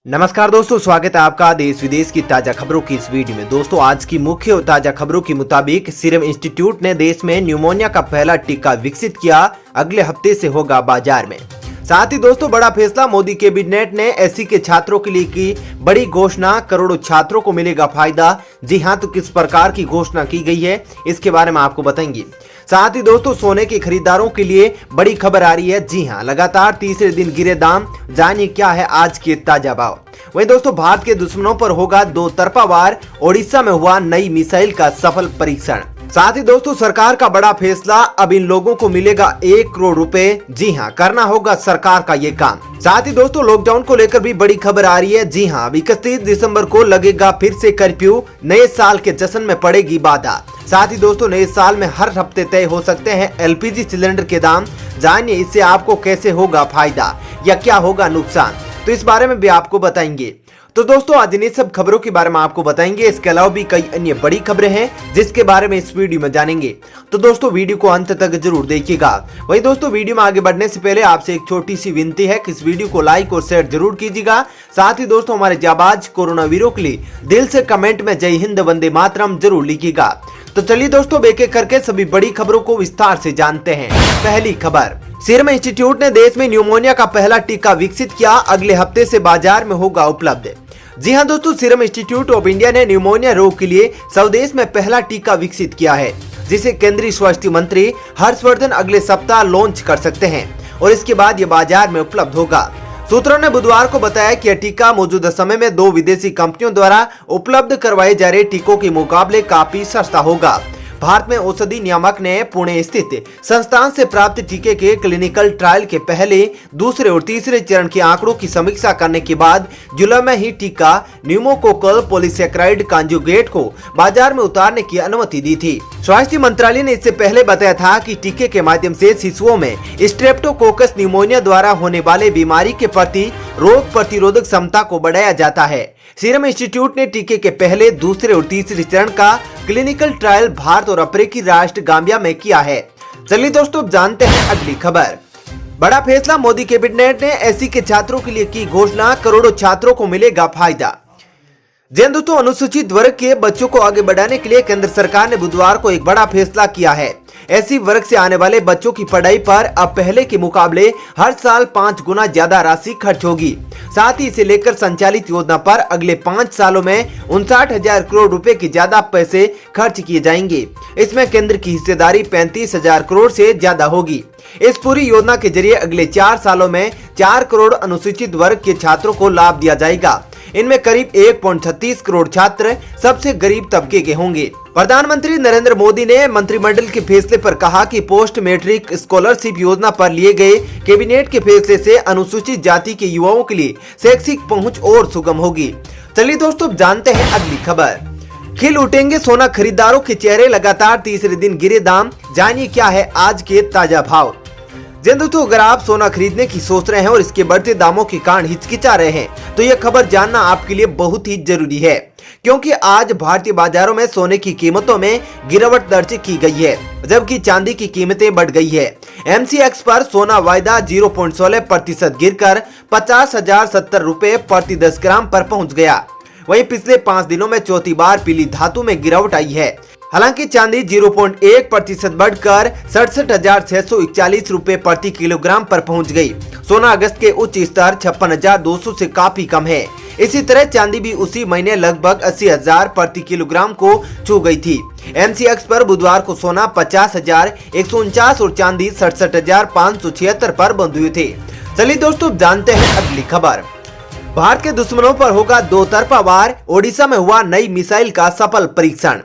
नमस्कार दोस्तों, स्वागत है आपका देश विदेश की ताजा खबरों की इस वीडियो में। दोस्तों, आज की मुख्य और ताजा खबरों के मुताबिक सीरम इंस्टीट्यूट ने देश में न्यूमोनिया का पहला टीका विकसित किया, अगले हफ्ते से होगा बाजार में। साथ ही दोस्तों, बड़ा फैसला, मोदी कैबिनेट ने एससी के छात्रों के लिए की बड़ी घोषणा, करोड़ों छात्रों को मिलेगा फायदा। जी हां, तो किस प्रकार की घोषणा की गई है इसके बारे में आपको बताएंगे। साथ ही दोस्तों, सोने के खरीदारों के लिए बड़ी खबर आ रही है। जी हां, लगातार तीसरे दिन गिरे दाम, जानिए क्या है आज के ताजा भाव। वहीं दोस्तों, भारत के दुश्मनों पर होगा दो तरफा वार, ओडिशा में हुआ नई मिसाइल का सफल परीक्षण। साथ ही दोस्तों, सरकार का बड़ा फैसला, अब इन लोगों को मिलेगा 1 करोड़ रुपए। जी हां, करना होगा सरकार का ये काम। साथ ही दोस्तों, लॉकडाउन को लेकर भी बड़ी खबर आ रही है। जी हां, 31 दिसंबर को लगेगा फिर से कर्फ्यू, नए साल के जश्न में पड़ेगी बाधा। साथ ही दोस्तों, नए साल में हर हफ्ते तय हो सकते हैं एलपीजी सिलेंडर के दाम। जानिए इससे आपको कैसे होगा फायदा या क्या होगा नुकसान, तो इस बारे में भी आपको बताएंगे। तो दोस्तों, आज इन सब खबरों के बारे में आपको बताएंगे। इसके अलावा भी कई अन्य बड़ी खबरें हैं जिसके बारे में इस वीडियो में जानेंगे। तो दोस्तों, वीडियो को अंत तक जरूर देखिएगा। वहीं दोस्तों, वीडियो में आगे बढ़ने से पहले आपसे एक छोटी सी विनती है कि इस वीडियो को लाइक और शेयर जरूर कीजिएगा। साथ ही दोस्तों, हमारे जाबाज कोरोना वीरों के लिए दिल से कमेंट में जय हिंद वंदे मातरम जरूर लिखिएगा। तो चलिए दोस्तों, एक एक करके सभी बड़ी खबरों को विस्तार से जानते हैं। पहली खबर, सीरम इंस्टीट्यूट ने देश में न्यूमोनिया का पहला टीका विकसित किया, अगले हफ्ते से बाजार में होगा उपलब्ध। जी हां दोस्तों, सीरम इंस्टीट्यूट ऑफ इंडिया ने न्यूमोनिया रोग के लिए स्वदेश में पहला टीका विकसित किया है, जिसे केंद्रीय स्वास्थ्य मंत्री हर्षवर्धन अगले सप्ताह लॉन्च कर सकते हैं और इसके बाद ये बाजार में उपलब्ध होगा। सूत्रों ने बुधवार को बताया कि यह टीका मौजूदा समय में 2 विदेशी कंपनियों द्वारा उपलब्ध करवाए जा रहे टीकों के मुकाबले काफी सस्ता होगा। भारत में औषधि नियामक ने पुणे स्थित संस्थान से प्राप्त टीके के क्लिनिकल ट्रायल के पहले, दूसरे और तीसरे चरण के आंकड़ों की समीक्षा करने के बाद जुलाई में ही टीका न्यूमोकोकल पॉलीसैकेराइड कॉन्जुगेट को बाजार में उतारने की अनुमति दी थी। स्वास्थ्य मंत्रालय ने इससे पहले बताया था कि टीके के माध्यम से शिशुओं में स्ट्रेप्टोकोकस न्यूमोनिया द्वारा होने वाले बीमारी के प्रति रोग प्रतिरोधक क्षमता को बढ़ाया जाता है। सीरम इंस्टीट्यूट ने टीके के पहले, दूसरे और तीसरे चरण का क्लिनिकल ट्रायल भारत और अफ्रीकी राष्ट्र गाम्बिया में किया है। चलिए दोस्तों, जानते हैं अगली खबर। बड़ा फैसला, मोदी कैबिनेट ने एससी के छात्रों के लिए की घोषणा, करोड़ों छात्रों को मिलेगा फायदा। दोस्तों, अनुसूचित वर्ग के बच्चों को आगे बढ़ाने के लिए केंद्र सरकार ने बुधवार को एक बड़ा फैसला किया है। एससी वर्ग से आने वाले बच्चों की पढ़ाई पर अब पहले के मुकाबले हर साल 5 गुना ज्यादा राशि खर्च होगी। साथ ही इसे लेकर संचालित योजना पर अगले 5 सालों में 59,000 करोड़ रुपए के ज्यादा पैसे खर्च किए जाएंगे। इसमें केंद्र की हिस्सेदारी 35,000 करोड़ से ज्यादा होगी। इस पूरी योजना के जरिए अगले 4 सालों में 4 करोड़ अनुसूचित वर्ग के छात्रों को लाभ दिया जाएगा। इनमें करीब 1.36 करोड़ छात्र सबसे गरीब तबके के होंगे। प्रधानमंत्री नरेंद्र मोदी ने मंत्रिमंडल के फैसले पर कहा कि पोस्ट मैट्रिक स्कॉलरशिप योजना पर लिए गए कैबिनेट के फैसले से अनुसूचित जाति के युवाओं के लिए शैक्षिक पहुंच और सुगम होगी। चलिए दोस्तों, जानते हैं अगली खबर। खिल उठेंगे सोना खरीदारों के चेहरे, लगातार तीसरे दिन गिरे दाम। जानिए क्या है आज के ताजा भाव। दोस्तों, अगर आप सोना खरीदने की सोच रहे हैं और इसके बढ़ते दामों के कारण हिचकिचा रहे हैं, तो यह खबर जानना आपके लिए बहुत ही जरूरी है, क्योंकि आज भारतीय बाजारों में सोने की कीमतों में गिरावट दर्ज की गई है, जबकि चांदी की कीमतें बढ़ गई है। एमसीएक्स पर सोना वायदा 0.16% गिरकर 50,070 रुपए प्रति 10 ग्राम पर पहुंच गया। वहीं पिछले 5 दिनों में चौथी बार पीली धातु में गिरावट आई है। हालांकि चांदी 0.1% बढ़कर 67,641 रुपए प्रति किलोग्राम पर पहुंच गई। सोना अगस्त के उच्च स्तर 56,200 से काफी कम है। इसी तरह चांदी भी उसी महीने लगभग 80,000 प्रति किलोग्राम को छू गई थी। एमसीएक्स पर बुधवार को सोना 50,149 और चांदी 67,576 पर बंद हुए थे। चलिए दोस्तों, जानते हैं अगली खबर। भारत के दुश्मनों पर होगा दो तरफा वार, ओडिशा में हुआ नई मिसाइल का सफल परीक्षण।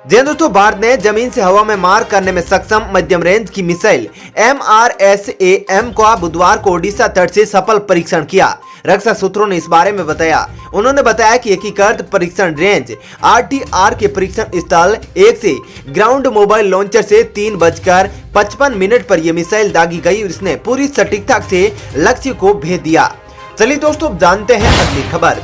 दोस्तों, भारत ने जमीन से हवा में मार करने में सक्षम मध्यम रेंज की मिसाइल MRSAM का बुधवार को ओडिशा तट से सफल परीक्षण किया। रक्षा सूत्रों ने इस बारे में बताया। उन्होंने बताया कि एकीकृत परीक्षण रेंज RTR के परीक्षण स्थल 1 से ग्राउंड मोबाइल लॉन्चर से 3:55 पर यह मिसाइल दागी गई और इसने पूरी सटीकता से लक्ष्य को भेद दिया। चलिए दोस्तों, जानते हैं अगली खबर।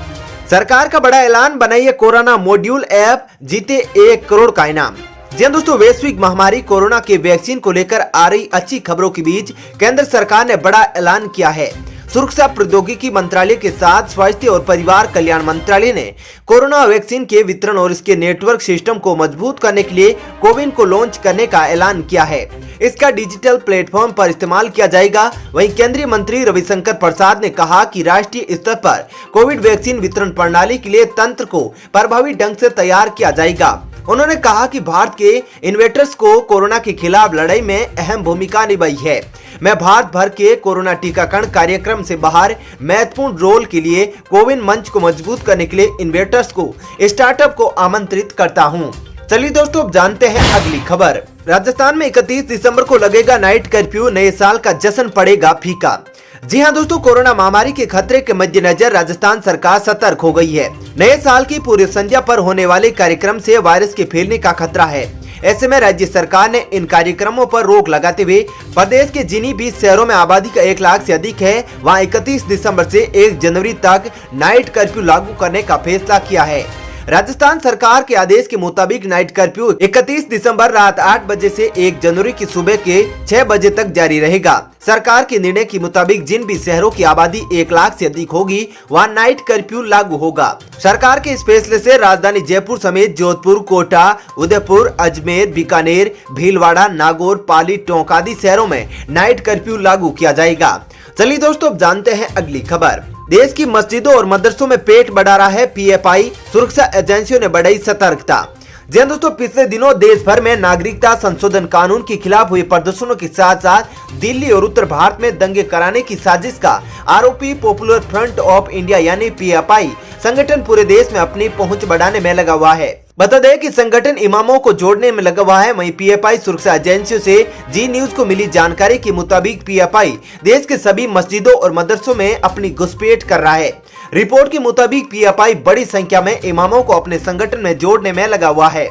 सरकार का बड़ा ऐलान, बनाइए कोरोना मॉड्यूल ऐप, जीते 1 करोड़ का इनाम। दोस्तों, वैश्विक महामारी कोरोना के वैक्सीन को लेकर आ रही अच्छी खबरों के बीच केंद्र सरकार ने बड़ा ऐलान किया है। सुरक्षा प्रौद्योगिकी मंत्रालय के साथ स्वास्थ्य और परिवार कल्याण मंत्रालय ने कोरोना वैक्सीन के वितरण और इसके नेटवर्क सिस्टम को मजबूत करने के लिए कोविन को लॉन्च करने का ऐलान किया है। इसका डिजिटल प्लेटफॉर्म पर इस्तेमाल किया जाएगा। वहीं केंद्रीय मंत्री रविशंकर प्रसाद ने कहा कि राष्ट्रीय स्तर पर कोविड वैक्सीन वितरण प्रणाली के लिए तंत्र को प्रभावी ढंग से तैयार किया जाएगा। उन्होंने कहा कि भारत के इनोवेटर्स को कोरोना के खिलाफ लड़ाई में अहम भूमिका निभाई है। मैं भारत भर के कोरोना टीकाकरण कार्यक्रम से बाहर महत्वपूर्ण रोल के लिए कोविन मंच को मजबूत करने के लिए इनोवेटर्स को स्टार्टअप को आमंत्रित करता हूं। चलिए दोस्तों, अब जानते हैं अगली खबर। राजस्थान में 31 दिसंबर को लगेगा नाइट कर्फ्यू, नए साल का जश्न पड़ेगा फीका। जी हां दोस्तों, कोरोना महामारी के खतरे के मद्देनजर राजस्थान सरकार सतर्क हो गई है। नए साल की पूर्व संध्या पर होने वाले कार्यक्रम से वायरस के फैलने का खतरा है। ऐसे में राज्य सरकार ने इन कार्यक्रमों पर रोक लगाते हुए प्रदेश के जिन 20 शहरों में आबादी का 1 लाख से अधिक है, वहां 31 दिसंबर से 1 जनवरी तक नाइट कर्फ्यू लागू करने का फैसला किया है। राजस्थान सरकार के आदेश के मुताबिक नाइट कर्फ्यू 31 दिसंबर रात 8 बजे से 1 जनवरी की सुबह के 6 बजे तक जारी रहेगा। सरकार के निर्णय के मुताबिक जिन भी शहरों की आबादी 1 लाख से अधिक होगी, वहां नाइट कर्फ्यू लागू होगा। सरकार के इस फैसले से राजधानी जयपुर समेत जोधपुर, कोटा, उदयपुर, अजमेर, बीकानेर, भीलवाड़ा, नागौर, पाली, टोंक आदि शहरों में नाइट कर्फ्यू लागू किया जाएगा। चलिए दोस्तों, अब जानते हैं अगली खबर। देश की मस्जिदों और मदरसों में पेट बढ़ा रहा है पीएफआई, सुरक्षा एजेंसियों ने बढ़ाई सतर्कता। जी हां दोस्तों, पिछले दिनों देश भर में नागरिकता संशोधन कानून के खिलाफ हुए प्रदर्शनों के साथ साथ दिल्ली और उत्तर भारत में दंगे कराने की साजिश का आरोपी पॉपुलर फ्रंट ऑफ इंडिया यानी पीएफआई संगठन पूरे देश में अपनी पहुंच बढ़ाने में लगा हुआ है। बता दें कि संगठन इमामों को जोड़ने में लगा हुआ है। वहीं पीएफआई सुरक्षा एजेंसियों से जी न्यूज को मिली जानकारी के मुताबिक पीएफआई देश के सभी मस्जिदों और मदरसों में अपनी घुसपैठ कर रहा है। रिपोर्ट के मुताबिक पीएफआई बड़ी संख्या में इमामों को अपने संगठन में जोड़ने में लगा हुआ है।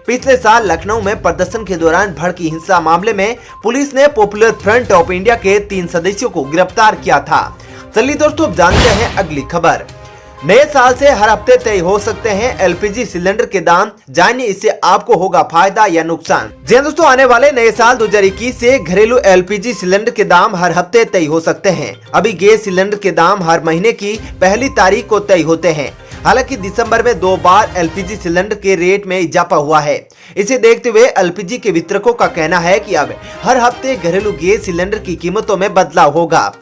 पिछले साल लखनऊ में प्रदर्शन के दौरान भड़की हिंसा मामले में पुलिस ने पॉपुलर फ्रंट ऑफ इंडिया के 3 सदस्यों को गिरफ्तार किया था। चलिए दोस्तों, अब जानते हैं अगली खबर। नए साल से हर हफ्ते तय हो सकते हैं एलपीजी सिलेंडर के दाम, जानिए इससे आपको होगा फायदा या नुकसान। जी दोस्तों, आने वाले नए साल 2021 से घरेलू एलपीजी सिलेंडर के दाम हर हफ्ते तय हो सकते हैं। अभी गैस सिलेंडर के दाम हर महीने की पहली तारीख को तय होते हैं। हालांकि दिसंबर में 2 बार एलपीजी सिलेंडर के रेट में इजाफा हुआ है। इसे देखते हुए एलपीजी के वितरकों का कहना है कि अब हर हफ्ते घरेलू गैस सिलेंडर की कीमतों में बदलाव होगा।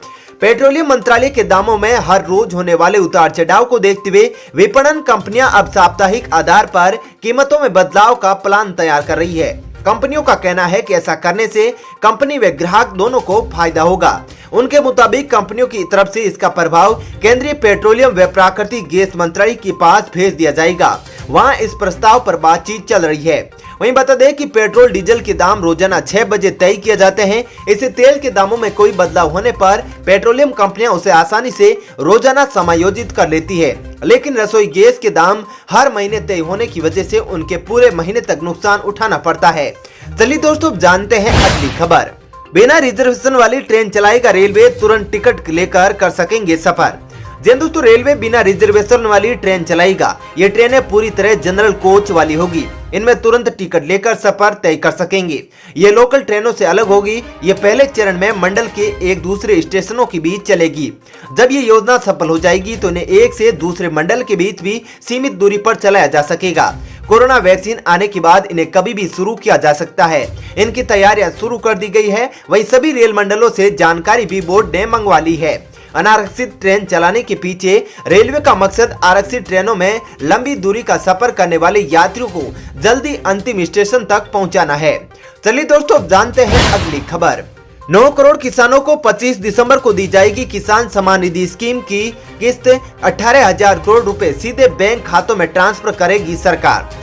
पेट्रोलियम मंत्रालय के दामों में हर रोज होने वाले उतार चढ़ाव को देखते हुए विपणन कंपनियां अब साप्ताहिक आधार पर कीमतों में बदलाव का प्लान तैयार कर रही है। कंपनियों का कहना है कि ऐसा करने से कंपनी व ग्राहक दोनों को फायदा होगा। उनके मुताबिक कंपनियों की तरफ से इसका प्रभाव केंद्रीय पेट्रोलियम व प्राकृतिक गैस मंत्रालय के पास भेज दिया जाएगा। वहां इस प्रस्ताव पर बातचीत चल रही है। वहीं बता दें कि पेट्रोल डीजल के दाम रोजाना 6 बजे तय किए जाते हैं। इससे तेल के दामों में कोई बदलाव होने पर पेट्रोलियम कंपनियां उसे आसानी से रोजाना समायोजित कर लेती है। लेकिन रसोई गैस के दाम हर महीने तय होने की वजह से उनके पूरे महीने तक नुकसान उठाना पड़ता है। चलिए दोस्तों, जानते हैं अगली खबर। बिना रिजर्वेशन वाली ट्रेन चलाएगा रेलवे, तुरंत टिकट लेकर कर सकेंगे सफर। जी दोस्तों, रेलवे बिना रिजर्वेशन वाली ट्रेन चलाएगा। ये ट्रेनें पूरी तरह जनरल कोच वाली होगी। इनमें तुरंत टिकट लेकर सफर तय कर सकेंगे। ये लोकल ट्रेनों से अलग होगी। ये पहले चरण में मंडल के एक दूसरे स्टेशनों के बीच चलेगी। जब ये योजना सफल हो जाएगी तो इन्हें एक से दूसरे मंडल के बीच भी सीमित दूरी पर चलाया जा सकेगा। कोरोना वैक्सीन आने के बाद इन्हें कभी भी शुरू किया जा सकता है। इनकी तैयारियां शुरू कर दी गई है। वहीं सभी रेल मंडलों से जानकारी भी बोर्ड ने मंगवा ली है। अनारक्षित ट्रेन चलाने के पीछे रेलवे का मकसद आरक्षित ट्रेनों में लंबी दूरी का सफर करने वाले यात्रियों को जल्दी अंतिम स्टेशन तक पहुंचाना है। चलिए दोस्तों, अब जानते हैं अगली खबर। 9 करोड़ किसानों को 25 दिसंबर को दी जाएगी किसान सम्मान निधि स्कीम की किस्त। 18,000 करोड़ रुपए सीधे बैंक खातों में ट्रांसफर करेगी सरकार।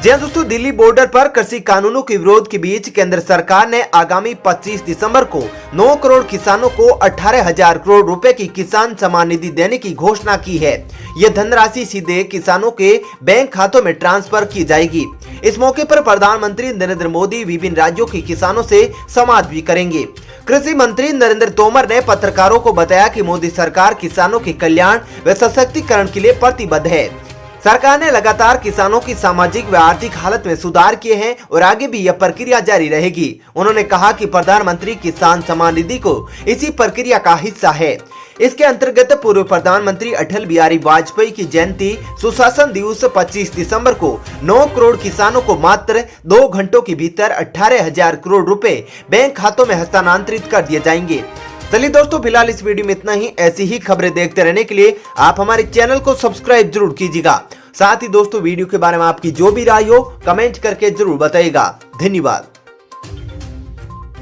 जी हां दोस्तों, दिल्ली बॉर्डर पर कृषि कानूनों के विरोध के बीच केंद्र सरकार ने आगामी 25 दिसंबर को 9 करोड़ किसानों को 18,000 करोड़ रुपए की किसान सम्मान निधि देने की घोषणा की है। यह धनराशि सीधे किसानों के बैंक खातों में ट्रांसफर की जाएगी। इस मौके पर प्रधानमंत्री नरेंद्र मोदी विभिन्न राज्यों के किसानों से संवाद भी करेंगे। कृषि मंत्री नरेंद्र तोमर ने पत्रकारों को बताया कि मोदी सरकार किसानों के कल्याण व सशक्तिकरण के लिए प्रतिबद्ध है। सरकार ने लगातार किसानों की सामाजिक व आर्थिक हालत में सुधार किए हैं और आगे भी यह प्रक्रिया जारी रहेगी। उन्होंने कहा कि प्रधानमंत्री किसान सम्मान निधि को इसी प्रक्रिया का हिस्सा है। इसके अंतर्गत पूर्व प्रधानमंत्री अटल बिहारी वाजपेयी की जयंती सुशासन दिवस 25 दिसंबर को 9 करोड़ किसानों को मात्र 2 घंटों के भीतर 18,000 करोड़ रुपए बैंक खातों में हस्तांतरित कर दिए जाएंगे। चलिए दोस्तों, फिलहाल इस वीडियो में इतना ही। ऐसी ही खबरें देखते रहने के लिए आप हमारे चैनल को सब्सक्राइब जरूर कीजिएगा। साथ ही दोस्तों, वीडियो के बारे में आपकी जो भी राय हो कमेंट करके जरूर बताइएगा। धन्यवाद।